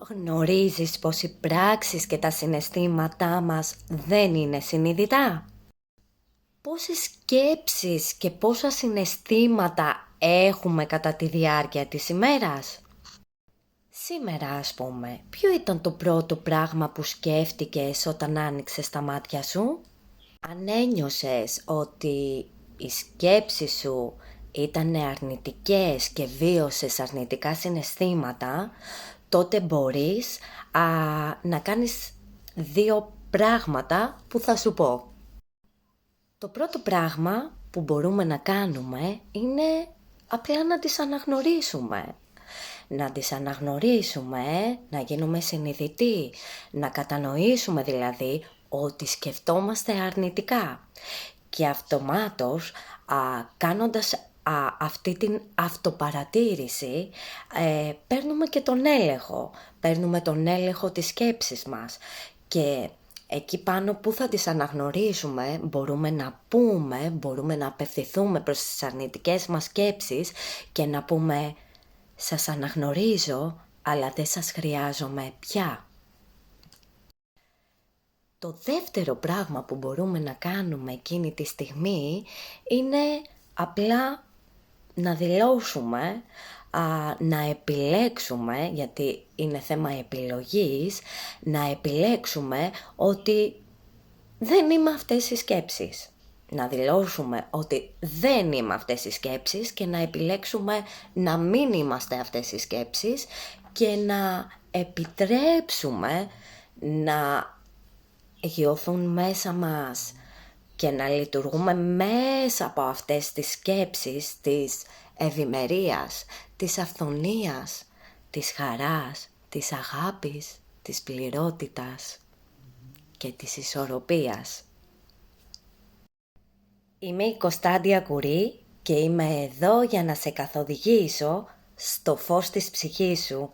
Γνωρίζεις πως οι πράξεις και τα συναισθήματά μας δεν είναι συνειδητά? Πόσες σκέψεις και πόσα συναισθήματα έχουμε κατά τη διάρκεια της ημέρας? Σήμερα, ας πούμε, ποιο ήταν το πρώτο πράγμα που σκέφτηκες όταν άνοιξες τα μάτια σου? Αν ένιωσες ότι οι σκέψεις σου ήταν αρνητικές και βίωσες αρνητικά συναισθήματα, τότε μπορείς να κάνεις δύο πράγματα που θα σου πω. Το πρώτο πράγμα που μπορούμε να κάνουμε είναι απλά να τις αναγνωρίσουμε. Να τις αναγνωρίσουμε, να γίνουμε συνειδητοί, να κατανοήσουμε δηλαδή ότι σκεφτόμαστε αρνητικά. Και αυτομάτως, κάνοντας αυτή την αυτοπαρατήρηση, παίρνουμε και τον έλεγχο. Παίρνουμε τον έλεγχο της σκέψης μας. Και εκεί πάνω που θα τις αναγνωρίσουμε, μπορούμε να πούμε, μπορούμε να απευθυνθούμε προς τις αρνητικές μας σκέψεις και να πούμε «Σας αναγνωρίζω, αλλά δεν σας χρειάζομαι πια». Το δεύτερο πράγμα που μπορούμε να κάνουμε εκείνη τη στιγμή είναι απλά να δηλώσουμε, να επιλέξουμε, γιατί είναι θέμα επιλογής, να επιλέξουμε ότι δεν είμαι αυτές οι σκέψεις. Να δηλώσουμε ότι δεν είμαι αυτές οι σκέψεις και να επιλέξουμε να μην είμαστε αυτές οι σκέψεις και να επιτρέψουμε να γιωθούν μέσα μας και να λειτουργούμε μέσα από αυτές τις σκέψεις της ευημερίας, της αυθονίας, της χαράς, της αγάπης, της πληρότητας και της ισορροπίας. Είμαι η Κωνσταντία Κουρί και είμαι εδώ για να σε καθοδηγήσω στο φως της ψυχής σου.